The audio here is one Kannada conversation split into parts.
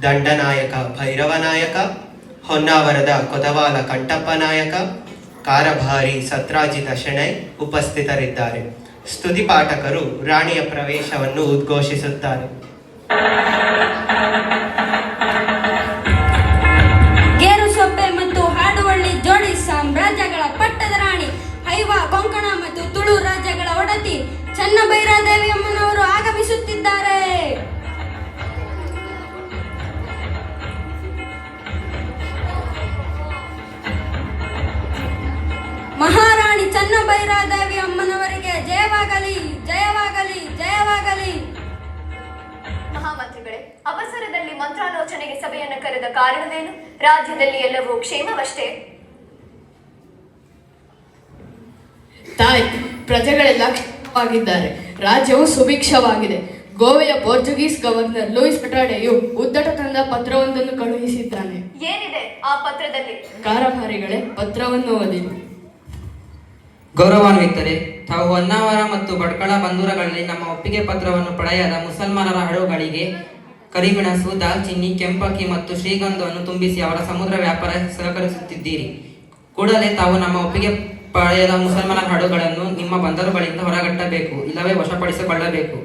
ದಂಡನಾಯಕ ಭೈರವನಾಯಕ, ಹೊನ್ನಾವರದ ಕೊತವಾಲ ಕಂಠಪ್ಪ ನಾಯಕ, ಕಾರಭಾರಿ ಸತ್ರಾಜಿತ ಶೆಣೈ ಉಪಸ್ಥಿತರಿದ್ದಾರೆ. ಸ್ತುತಿ ಪಾಠಕರು ರಾಣಿಯ ಪ್ರವೇಶವನ್ನು ಉದ್ಘೋಷಿಸುತ್ತಾರೆ. ಗೇರುಸೊಪ್ಪೆ ಮತ್ತು ಹಾಡುವಳ್ಳಿ ಜೋಡಿ ಸಾಮ್ರಾಜ್ಯಗಳ ಪಟ್ಟದ ರಾಣಿ, ಹೈವ, ಕೊಂಕಣ ಮತ್ತು ತುಳು ರಾಜ್ಯಗಳ ಒಡತಿ ಚನ್ನಭೈರಾದೇವಿ ಅಮ್ಮನವರು ಆಗಮಿಸುತ್ತಿದ್ದಾರೆ. ಮಹಾರಾಣಿ ಚನ್ನಭೈರಾದೇವಿ ಅಮ್ಮನವರಿಗೆ ಜಯವಾಗಲಿ, ಜಯವಾಗಲಿ, ಜಯವಾಗಲಿ. ಮಹಾಮಂತ್ರಿಗಳೇ, ಅವಸರದಲ್ಲಿ ಮಂತ್ರಾಲೋಚನೆಗೆ ಸಭೆಯನ್ನು ಕರೆದ ಕಾರಣವೇನು? ರಾಜ್ಯದಲ್ಲಿ ಎಲ್ಲವೂ ಕ್ಷೇಮವಷ್ಟೇ? ತಾಯಿ, ಪ್ರಜೆಗಳೆಲ್ಲ ಕ್ಷೇಮವಾಗಿದ್ದಾರೆ. ರಾಜ್ಯವು ಸುಭಿಕ್ಷವಾಗಿದೆ. ಗೋವೆಯ ಪೋರ್ಚುಗೀಸ್ ಗವರ್ನರ್ ಲೂಯಿಸ್ ಅಟಾಡೆಯು ಉದ್ದಟ ತಂದ ಪತ್ರವೊಂದನ್ನು ಕಳುಹಿಸಿದ್ದಾನೆ. ಏನಿದೆ ಆ ಪತ್ರದಲ್ಲಿ? ಕಾರಭಾರಿಗಳೇ, ಪತ್ರವನ್ನು ಓದಿ. ಗೌರವಾನ್ವಿತರೆ, ತಾವು ಹೊನ್ನಾವರ ಮತ್ತು ಭಟ್ಕಳ ಬಂದೂರಗಳಲ್ಲಿ ನಮ್ಮ ಒಪ್ಪಿಗೆ ಪತ್ರವನ್ನು ಪಡೆಯದ ಮುಸಲ್ಮಾನರ ಹಡಗುಗಳಿಗೆ ಕರಿಮೆಣಸು, ದಾಲ್ಚಿನ್ನಿ, ಕೆಂಪಕ್ಕಿ ಮತ್ತು ಶ್ರೀಗಂಧವನ್ನು ತುಂಬಿಸಿ ಅವರ ಸಮುದ್ರ ವ್ಯಾಪಾರ ಸಹಕರಿಸುತ್ತಿದ್ದೀರಿ. ಕೂಡಲೇ ತಾವು ನಮ್ಮ ಒಪ್ಪಿಗೆ ಪಡೆಯದ ಮುಸಲ್ಮಾನರ ಹಡಗುಗಳನ್ನು ನಿಮ್ಮ ಬಂದರುಗಳಿಂದ ಹೊರಗಟ್ಟಬೇಕು, ಇಲ್ಲವೇ ವಶಪಡಿಸಿಕೊಳ್ಳಬೇಕು.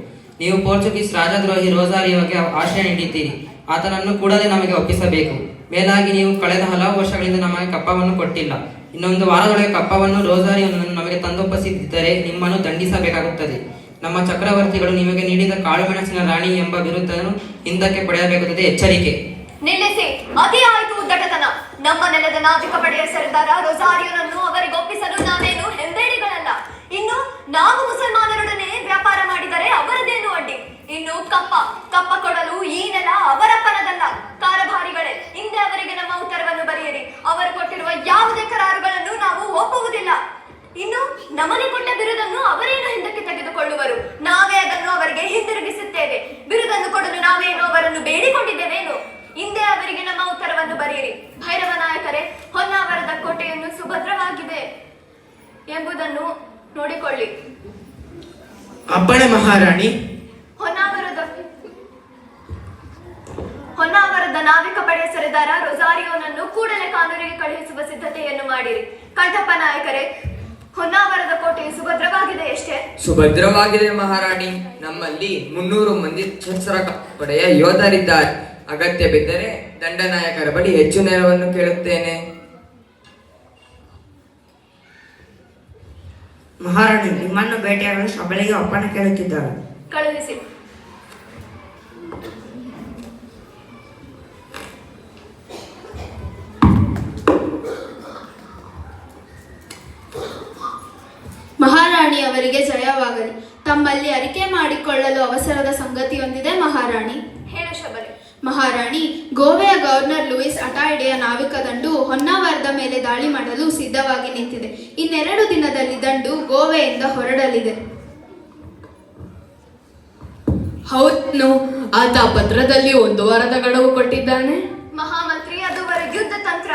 ನೀವು ಪೋರ್ಚುಗೀಸ್ ರಾಜದ್ರೋಹಿ ರೋಸಾರಿಯೋಗೆ ಆಶ್ರಯ ನೀಡಿದ್ದೀರಿ. ಆತನನ್ನು ಕೂಡಲೇ ನಮಗೆ ಒಪ್ಪಿಸಬೇಕು. ಮೇಲಾಗಿ ನೀವು ಕಳೆದ ಹಲವು ವರ್ಷಗಳಿಂದ ನಮಗೆ ಕಪ್ಪವನ್ನು ಕೊಟ್ಟಿಲ್ಲ. ಇನ್ನೊಂದು ವಾರದೊಳಗೆ ಕಪ್ಪವನ್ನು ರೋಸಾರಿಯೋನನ್ನು ನಮಗೆ ತಂದೊಪ್ಪಿಸದಿದ್ದರೆ ನಿಮ್ಮನ್ನು ದಂಡಿಸಬೇಕಾಗುತ್ತದೆ. ನಮ್ಮ ಚಕ್ರವರ್ತಿಗಳು ನಿಮಗೆ ನೀಡಿದ ಕಾಳುಮೆಣಸಿನ ರಾಣಿ ಎಂಬ ಬಿರುದನ್ನು ಹಿಂದಕ್ಕೆ ಪಡೆಯಬೇಕಾಗುತ್ತದೆ. ಎಚ್ಚರಿಕೆ. ನಿಲ್ಲಿಸಿ, ಅದೇ ಆಯ್ತು ಉದ್ದಟತನ. ನಮ್ಮ ನೆಲದ ನಾವಿಕ ಪಡೆಯ ಸರ್ದಾರ ರೊಸಾರಿಯೋನನ್ನು ಅವರಿಗೆ ಒಪ್ಪಿಸಲು ನಾವೇನು ಹೆಂಬೇಡಿಗಳಲ್ಲ. ಇನ್ನು ನಾವು ಮುಸಲ್ಮಾನರೊಡನೆ ವ್ಯಾಪಾರ ಮಾಡಿದರೆ ಅವರದೇನು ಅಡ್ಡಿ? ಇನ್ನು ಕಪ್ಪ ಕೊಡಲು ಈ ನೆಲ ಅವರಪ್ಪನದಲ್ಲ. ಕಾರಭಾರಿಗಳೇ, ಹಿಂದೆ ಅವರಿಗೆ ನಮ್ಮ ಉತ್ತರವನ್ನು ಬರೆಯಿರಿ. ಅವರು ಕೊಟ್ಟಿರುವ ಯಾವುದೇ ಕರಾರುಗಳನ್ನು ನಾವು ಒಪ್ಪುವುದಿಲ್ಲ. ಇನ್ನು ನಮಗೆ ಕೊಟ್ಟ ಬಿರುದನ್ನು ಅವರೇನು ಹಿಂದಕ್ಕೆ ತೆಗೆದುಕೊಳ್ಳುವರು? ನಾವೇ ಅದನ್ನು ಅವರಿಗೆ ಹಿಂದಿರುಗಿಸುತ್ತೇವೆ. ಬಿರುದನ್ನು ಕೊಡಲು ನಾವೇನು ಅವರನ್ನು ಬೇಡಿಕೊಂಡಿದ್ದೇವೇನು? ಹಿಂದೆ ಅವರಿಗೆ ನಮ್ಮ ಉತ್ತರವನ್ನು ಬರೆಯಿರಿ. ಭೈರವ ನಾಯಕರೇ, ಹೊನ್ನಾವರದ ಕೋಟೆಯನ್ನು ಸುಭದ್ರವಾಗಿದೆ ಎಂಬುದನ್ನು ನೋಡಿಕೊಳ್ಳಿ. ಅಪ್ಪಣೆ ಮಹಾರಾಣಿ. ಹೊನ್ನಾವರದ ನಾವಿಕ ಪಡೆಯ ಸರದಾರ ರೊಸಾರಿಯೋನನ್ನು ಕೂಡಲೇ ಕಾನೂರಿಗೆ ಕಳುಹಿಸುವ ಸಿದ್ಧತೆಯನ್ನು ಮಾಡಿರಿ. ಕಂಠಪ್ಪ ನಾಯಕರೇ, ಹೊನ್ನಾವರದ ಕೋಟೆಯು ಸುಭದ್ರವಾಗಿದೆ ಎಷ್ಟೇ? ಸುಭದ್ರವಾಗಿದೆ ಮಹಾರಾಣಿ. ನಮ್ಮಲ್ಲಿ 300 ಮಂದಿ ಸಶಸ್ತ್ರ ಪಡೆಯ ಯೋಧರಿದ್ದಾರೆ. ಅಗತ್ಯ ಬಿದ್ದರೆ ದಂಡನಾಯಕರ ಬಳಿ ಹೆಚ್ಚು ನೆರವನ್ನು ಕೇಳುತ್ತೇನೆ. ಮಹಾರಾಣಿ, ನಿಮ್ಮನ್ನು ಭೇಟಿಯಾಗಲು ಸಭೆಗೆ ಒಪ್ಪಣೆ ಕೇಳುತ್ತಿದ್ದಾರೆ. ಕಳುಹಿಸಿ. ಮಹಾರಾಣಿ ಅವರಿಗೆ ಜಯವಾಗಲಿ. ತಮ್ಮಲ್ಲಿ ಅರಿಕೆ ಮಾಡಿಕೊಳ್ಳಲು ಅವಸರದ ಸಂಗತಿಯೊಂದಿದೆ ಮಹಾರಾಣಿ. ಹೇಳು ಶಬರಿ. ಮಹಾರಾಣಿ, ಗೋವೆಯ ಗವರ್ನರ್ ಲೂಯಿಸ್ ಅಟಾಯ್ಡೆಯ ನಾವಿಕ ದಂಡು ಹೊನ್ನಾವರದ ಮೇಲೆ ದಾಳಿ ಮಾಡಲು ಸಿದ್ಧವಾಗಿ ನಿಂತಿದೆ. ಇನ್ನೆರಡು ದಿನದಲ್ಲಿ ದಂಡು ಗೋವೆಯಿಂದ ಹೊರಡಲಿದೆ. ಹೌದು, ಆತ ಪತ್ರದಲ್ಲಿ 1 ವಾರದ ಗಡುವು ಕೊಟ್ಟಿದ್ದಾನೆ. ಮಹಾಮಂತ್ರಿ, ಅದುವರೆಗೆ ಯುದ್ಧ ತಂತ್ರ.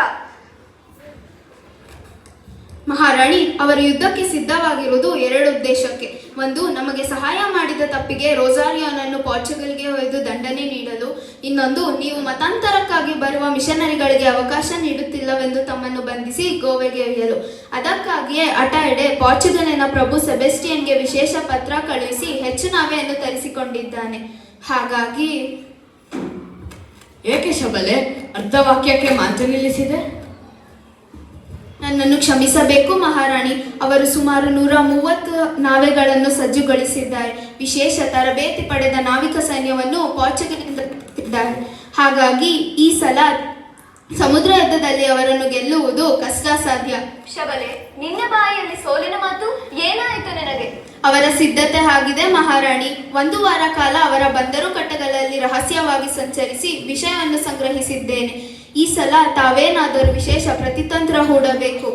ಮಹಾರಾಣಿ, ಅವರು ಯುದ್ಧಕ್ಕೆ ಸಿದ್ಧವಾಗಿರುವುದು 2 ಉದ್ದೇಶಕ್ಕೆ. ಒಂದು, ನಮಗೆ ಸಹಾಯ ಮಾಡಿದ ತಪ್ಪಿಗೆ ರೋಸಾರಿಯೋನನ್ನು ಪೋರ್ಚುಗಲ್ಗೆ ಒಯ್ದು ದಂಡನೆ ನೀಡಲು. ಇನ್ನೊಂದು, ನೀವು ಮತಾಂತರಕ್ಕಾಗಿ ಬರುವ ಮಿಷನರಿಗಳಿಗೆ ಅವಕಾಶ ನೀಡುತ್ತಿಲ್ಲವೆಂದು ತಮ್ಮನ್ನು ಬಂಧಿಸಿ ಗೋವೆಗೆ ಒಯ್ಯಲು. ಅದಕ್ಕಾಗಿಯೇ ಅಟಾಯ್ಡೆ ಪೋರ್ಚುಗಲಿನ ಪ್ರಭು ಸೆಬೆಸ್ಟಿಯನ್ಗೆ ವಿಶೇಷ ಪತ್ರ ಕಳುಹಿಸಿ ಹೆಚ್ಚು ನಾವೆಯನ್ನು ತರಿಸಿಕೊಂಡಿದ್ದಾನೆ. ಹಾಗಾಗಿ ಏಕೆ ಶಬಲೆ, ಅರ್ಧವಾಕ್ಯಕ್ಕೆ ಮಾತು ನಿಲ್ಲಿಸಿದೆ? ನನ್ನನ್ನು ಕ್ಷಮಿಸಬೇಕು ಮಹಾರಾಣಿ. ಅವರು ಸುಮಾರು 130 ನಾವೆಗಳನ್ನು ಸಜ್ಜುಗೊಳಿಸಿದ್ದಾರೆ. ವಿಶೇಷ ತರಬೇತಿ ಪಡೆದ ನಾವಿಕ ಸೈನ್ಯವನ್ನು ಪೋರ್ಚುಗಲ್ನಿಂದ ತರಿಸಿದ್ದಾರೆ. ಹಾಗಾಗಿ ಈ ಸಲ ಸಮುದ್ರ ಯುದ್ಧದಲ್ಲಿ ಅವರನ್ನು ಗೆಲ್ಲುವುದು ಕಷ್ಟಸಾಧ್ಯ. ಶಬಲೆ, ನಿನ್ನ ಬಾಯಿಯಲ್ಲಿ ಸೋಲಿನ ಮಾತು. ಏನಾಯಿತು ನಿನಗೆ? ಅವರ ಸಿದ್ಧತೆ ಆಗಿದೆ ಮಹಾರಾಣಿ. 1 ವಾರ ಕಾಲ ಅವರ ಬಂದರು ಕಟ್ಟಗಳಲ್ಲಿ ರಹಸ್ಯವಾಗಿ ಸಂಚರಿಸಿ ವಿಷಯವನ್ನು ಸಂಗ್ರಹಿಸಿದ್ದೇನೆ. ಈ ಸಲ ತಾವೇನಾದರೂ ವಿಶೇಷ ಪ್ರತಿತಂತ್ರ ಹೂಡಬೇಕು.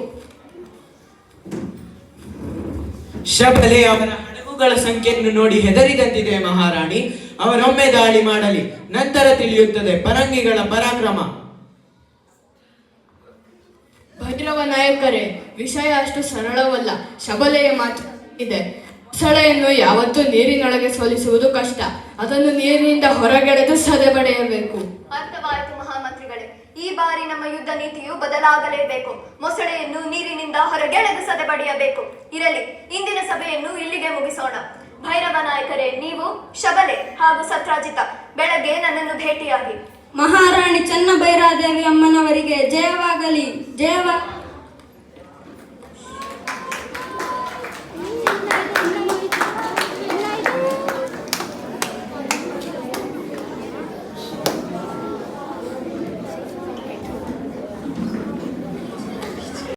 ಶಬಲೆ, ಅವರ ಹಡಗುಗಳ ಸಂಖ್ಯೆಯನ್ನು ನೋಡಿ ಹೆದರಿದಂತಿದೆ ಮಹಾರಾಣಿ. ಅವರೊಮ್ಮೆ ದಾಳಿ ಮಾಡಲಿ, ನಂತರ ತಿಳಿಯುತ್ತದೆ ಪರಂಗಿಗಳ ಪರಾಕ್ರಮ. ಭೈರವ ನಾಯಕರೇ, ವಿಷಯ ಅಷ್ಟು ಸರಳವಲ್ಲ. ಶಬಲೆಯ ಮಾತು ಇದೆ. ಮೊಸಳೆಯನ್ನು ಯಾವತ್ತೂ ನೀರಿನೊಳಗೆ ಸೋಲಿಸುವುದು ಕಷ್ಟ. ಅದನ್ನು ನೀರಿನಿಂದ ಹೊರಗೆಳೆದು ಸದೆಬಡೆಯಬೇಕು. ಅರ್ಥವಾಯಿತು ಮಹಾಮಂತ್ರಿಗಳೇ. ಈ ಬಾರಿ ನಮ್ಮ ಯುದ್ಧ ನೀತಿಯು ಬದಲಾಗಲೇಬೇಕು. ಮೊಸಳೆಯನ್ನು ನೀರಿನಿಂದ ಹೊರಗೆಳೆದು ಸದೆಬಡಿಯಬೇಕು. ಇರಲಿ, ಇಂದಿನ ಸಭೆಯನ್ನು ಇಲ್ಲಿಗೆ ಮುಗಿಸೋಣ. ಭೈರವ ನಾಯಕರೇ, ನೀವು ಶಬಲೆ ಹಾಗೂ ಸತ್ರಾಜಿತ ಬೆಳಗ್ಗೆ ನನ್ನನ್ನು ಭೇಟಿಯಾಗಿ. ಮಹಾರಾಣಿ ಚೆನ್ನಭೈರಾದೇವಿ ಅಮ್ಮನವರಿಗೆ ಜಯವಾಗಲಿ, ಜಯವಾಗಲಿ.